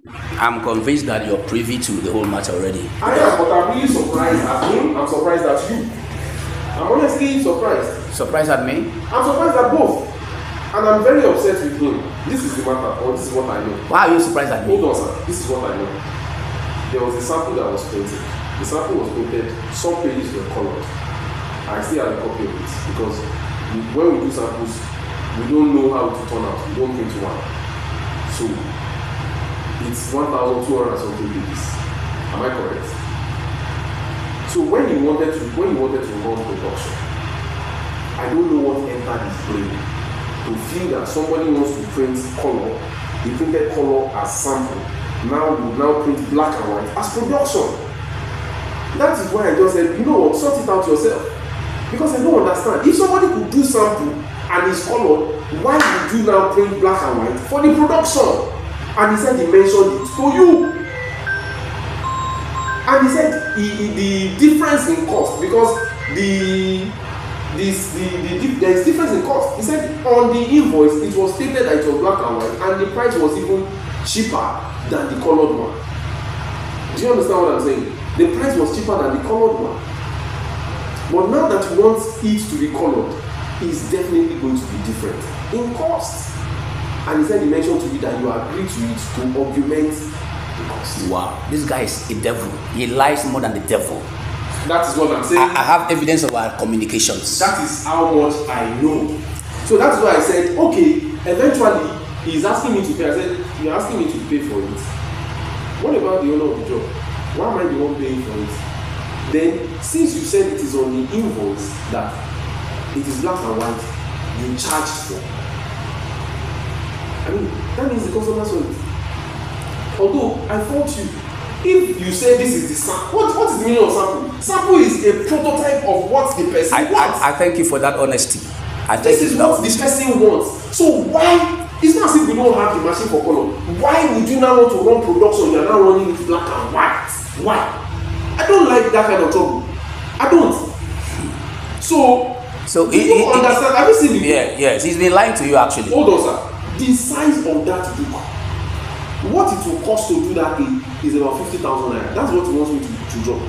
I'm convinced that you're privy to the whole matter already. I am, but I'm really surprised at him. I'm surprised at you. I'm honestly surprised. Surprised at me? I'm surprised at both. And I'm very upset with him. This is the matter, or this is what I know. Why are you surprised at me? Hold on, sir. This is what I know. There was a sample that was printed. The sample was printed, some pages were colored. I still have a copy of it because when we do samples, we don't know how to turn out. We don't print one. So it's 1,200 something pages. Am I correct? So when he wanted to run production, I don't know what entered his brain to feel that somebody wants to print color. He printed color as sample. Now we now print black and white as production. That is why I just said, you know what, sort it out yourself. Because I don't understand. If somebody could do sample and is colored, why would you now print black and white for the production? And he said he mentioned it to you. And he said the difference in cost, because there is difference in cost. He said on the invoice it was stated that it was black and white, and the price was even cheaper than the colored one. Do you understand what I'm saying? The price was cheaper than the colored one. But now that you want it to be colored, it's definitely going to be different in cost. And he said he mentioned to you that you agreed to it to augment the cost. Wow, this guy is a devil. He lies more than the devil. That is what I'm saying. I have evidence of our communications. That is how much I know. So that's why I said, okay, eventually he's asking me to pay. I said, you're asking me to pay for it. What about the owner of the job? Why am I the one paying for it? Then, since you said it is on the invoice that it is black and white, you charged for. I mean, that means the customer saw it. Although I fault you, if you say this is the sample, what is the meaning of sample? Sample is a prototype of what the person wants. I thank you for that honesty. This is what the person wants. So why? It's not as if we don't have the machine for color. Why would you now want to run production? You are now running it black and white. Why? I don't like that kind of trouble. I don't. So you don't understand. Have you seen the book? Yes, he's been lying to you actually. Hold on, sir. The size of that book, what it will cost to do that thing is about 50,000 naira. That's what he wants me to drop.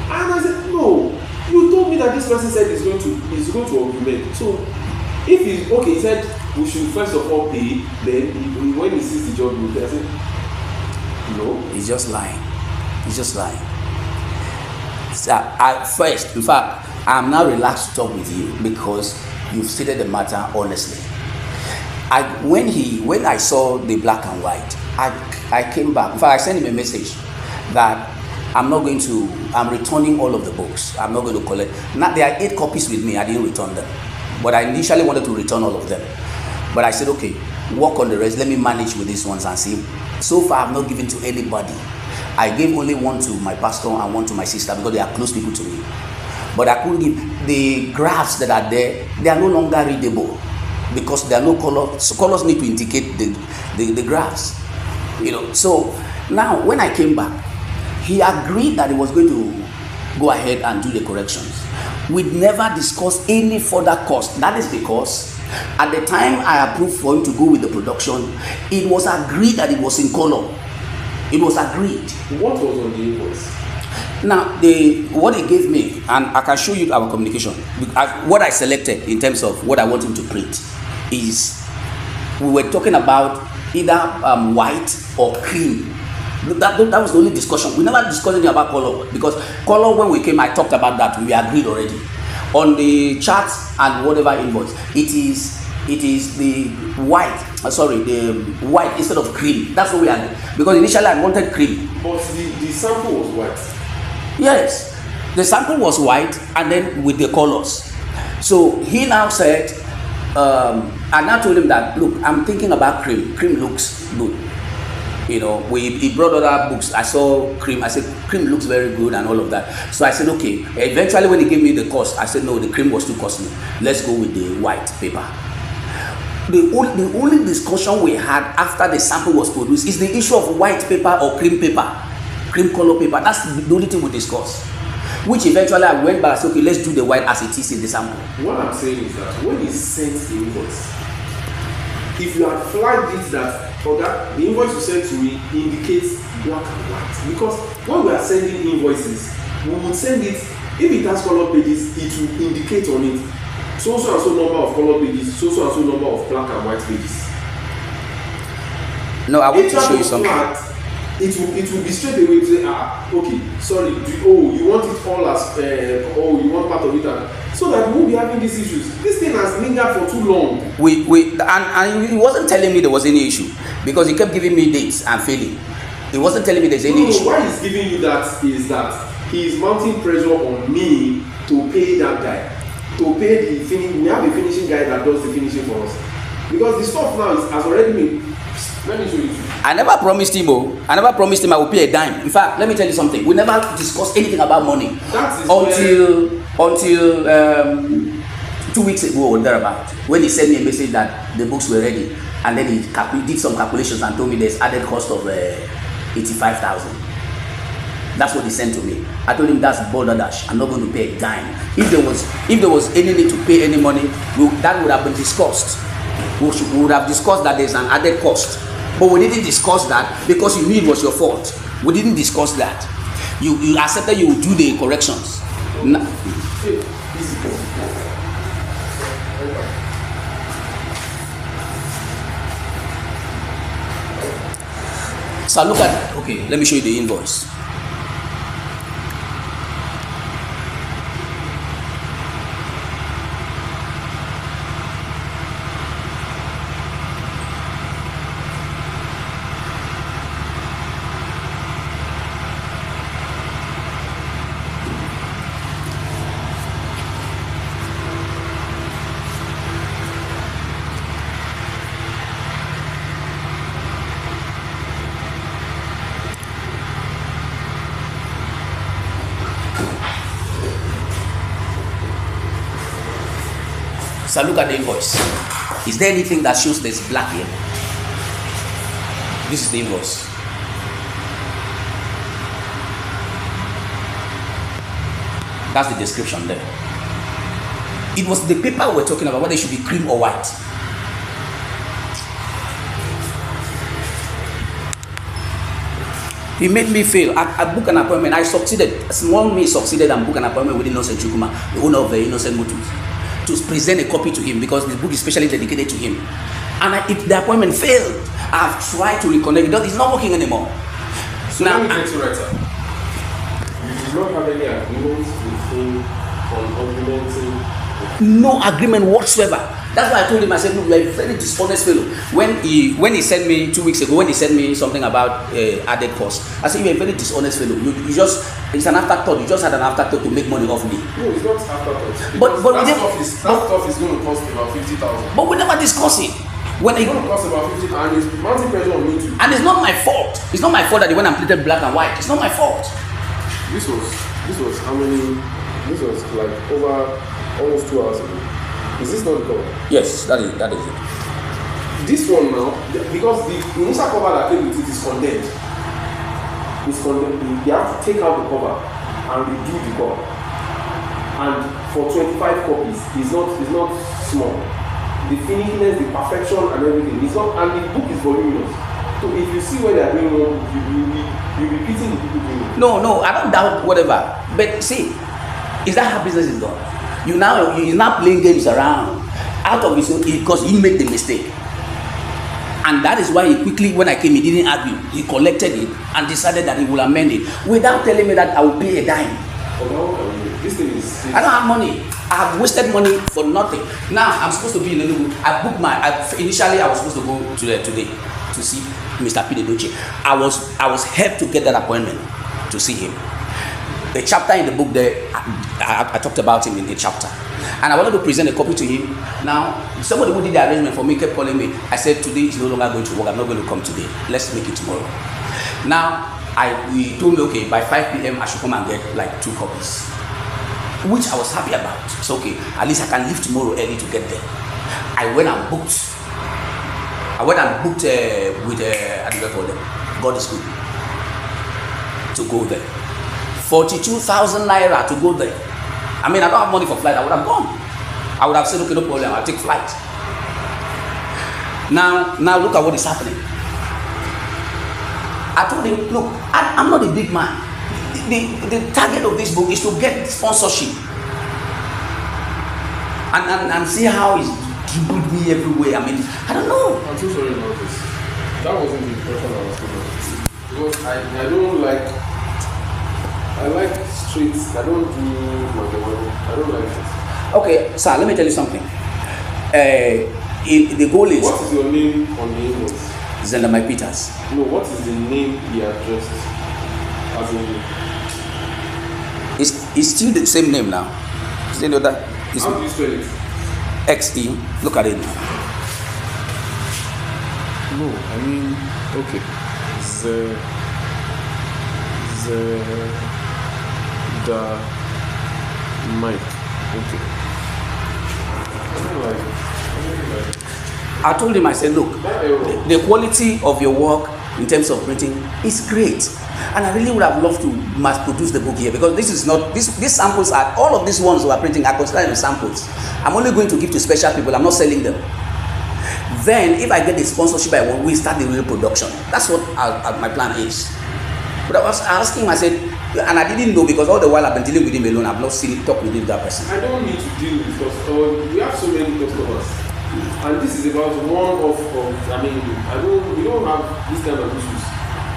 And I said, no. You told me that this person said he's going to augment. So if he said we should first of all pay, then when he sees the job, he will pay. I said, no. He's just lying. He's just lying. So in fact, I'm now relaxed to talk with you because you've stated the matter honestly. When I saw the black and white, I came back. In fact, I sent him a message that I'm returning all of the books. I'm not going to collect. Now, there are 8 copies with me. I didn't return them. But I initially wanted to return all of them. But I said, okay, work on the rest. Let me manage with these ones and see. So far, I've not given to anybody. I gave only one to my pastor and one to my sister because they are close people to me. But I couldn't give. The graphs that are there, they are no longer readable because there are no colors. So colors need to indicate the graphs. So now when I came back, he agreed that he was going to go ahead and do the corrections. We never discussed any further cost. That is because at the time I approved for him to go with the production, it was agreed that it was in color. It was agreed. What was on the invoice? Now, what he gave me, and I can show you our communication. What I selected in terms of what I want him to print is, we were talking about either white or cream. That was the only discussion. We never discussed anything about color because color, when we came, I talked about that. We agreed already on the charts and whatever invoice. It is the white. The white instead of cream. That's what we agreed because initially I wanted cream. But the sample was white. Yes, the sample was white and then with the colors. So he now said, I now told him that, look, I'm thinking about cream. Cream looks good. He brought other books. I saw cream. I said, cream looks very good and all of that. So I said, okay. Eventually, when he gave me the cost, I said, no, the cream was too costly. Let's go with the white paper. The only discussion we had after the sample was produced is the issue of white paper or cream paper, cream color paper. That's the only thing we discussed. Which eventually I went back and said, okay, let's do the white as it is in the sample. What I'm saying is that when he sent the invoice, if you had flagged it that, okay, the invoice you sent to me indicates black and white. Because when we are sending invoices, we would send it, if it has color pages, it will indicate on it so and so number of color pages, so and so number of black and white pages. No, I want to show you something. It will be straight away to say, okay, sorry, you want it all as, you want part of it, so that we won't be having these issues. This thing has lingered for too long. And he wasn't telling me there was any issue, because he kept giving me dates and failing. He wasn't telling me there's any issue. Why he's giving you that is that he is mounting pressure on me to pay that guy, to pay the finishing. We have a finishing guy that does the finishing for us, because the stuff now has already been. Let me show you. I never promised him I would pay a dime. In fact, let me tell you something. We never discussed anything about money until 2 weeks ago or thereabout, when he sent me a message that the books were ready, and then he did some calculations and told me there's added cost of 85,000. That's what he sent to me. I told him that's balderdash. I'm not going to pay a dime. If there was any need to pay any money, that would have been discussed. We would have discussed that there's an added cost. But we didn't discuss that because you knew it was your fault. We didn't discuss that. You accepted you would do the corrections. So look at, okay, let me show you the invoice. So look at the invoice. Is there anything that shows there's black here? This is the invoice. That's the description there. It was the paper we're talking about, whether it should be cream or white. He made me fail. I booked an appointment. I succeeded. Small me succeeded and booked an appointment with Innocent Chukwuma, the owner of the Innocent Motors, to present a copy to him because the book is specially dedicated to him. And the appointment failed. I've tried to reconnect. It's not working anymore. So now, let me get you right, sir. You do not have any agreements with him on implementing? No agreement whatsoever. That's why I told him, I said, look, you're a very dishonest fellow. When he sent me 2 weeks ago, when he sent me something about added cost, I said, you're a very dishonest fellow. You just, it's an afterthought. You just had an afterthought to make money off me. No, it's not afterthought. But that stuff is going to cost about 50,000. But we never discuss it. When it's going to cost about 50,000, and it's mounting pressure on me too. And it's not my fault. It's not my fault that the one I'm pleated black and white. It's not my fault. This was how many? This was like over almost 2 hours ago. Is this not the cover? Yes, that is it. This one now, because the Musa cover that came with it is condemned. It's condemned. They have to take out the cover and redo the cover. And for 25 copies, it's not small. The finishness, the perfection, and everything. It's not, and the book is voluminous. So if you see where they are doing wrong, you'll be beating the people doing it. No, I don't doubt whatever. But see, is that how business is done? You're now playing games around out of his own because he made the mistake. And that is why he quickly, when I came, he didn't argue. He collected it and decided that he will amend it without telling me that I will pay a dime. This thing is. I don't have money. I have wasted money for nothing. Now I'm supposed to be in Enugu. Initially I was supposed to go to there today to see Mr. P. Doche. I was helped to get that appointment to see him. The chapter in the book there, I talked about him in the chapter. And I wanted to present a copy to him. Now, somebody who did the arrangement for me kept calling me. I said, today is no longer going to work. I'm not going to come today. Let's make it tomorrow. Now, he told me, okay, by 5 p.m. I should come and get like 2 copies. Which I was happy about. It's okay. At least I can leave tomorrow early to get there. I went and booked with God is Good to go there. 42,000 naira to go there. I mean, I don't have money for flight. I would have gone. I would have said, okay, no problem. I'll take flight. Now look at what is happening. I told him, look, I'm not a big man. The target of this book is to get sponsorship and see how it's dribbled me everywhere. I mean, I don't know. I'm so sorry about this. That wasn't the impression I was given. Because I don't like. I like streets. I don't do Machiavelli. I don't like it. Okay, sir, let me tell you something. The goal is. What is your name on the invoice? Zendamai Peters. No, what is the name he addressed? As in. It's still the same name now. You know that? How do you spell it? XE. Look at it. No, I mean, okay. The Mike. Okay. I don't like it. I told him, I said, look, the quality of your work in terms of printing is great. And I really would have loved to mass produce the book here, because this is not, these samples are, all of these ones we are printing are considered as samples. I'm only going to give to special people, I'm not selling them. Then, if I get the sponsorship I want, we start the real production. That's what my plan is. But I was asking him, I said, and I didn't know, because all the while I've been dealing with him alone, I've not seen talk with him, that person. I don't need to deal with customers. We have so many customers. And this is about one of I mean, we don't have this kind of issues.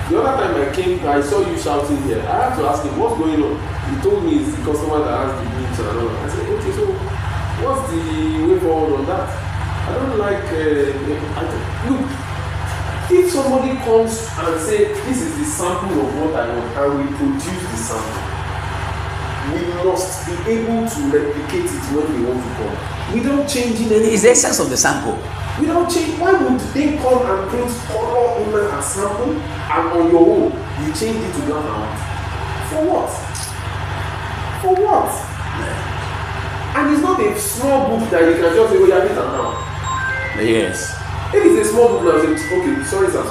The other time I came, I saw you shouting here. I had to ask him, what's going on? He told me it's the customer that has the boots and all. I said, okay, so what's the way forward on that? I don't like, look, if somebody comes and say, this is the sample of what I want, and we produce the sample, we must be able to replicate it when we want to come. Without changing anything. It's the essence of the sample. Without change, why would they come and print color in a sample and on your own you change it to black and white? For what? For what? And it's not a small book that you can just say, oh, yeah, this and now. Yes. If it's a small book now, say, okay, sorry sir,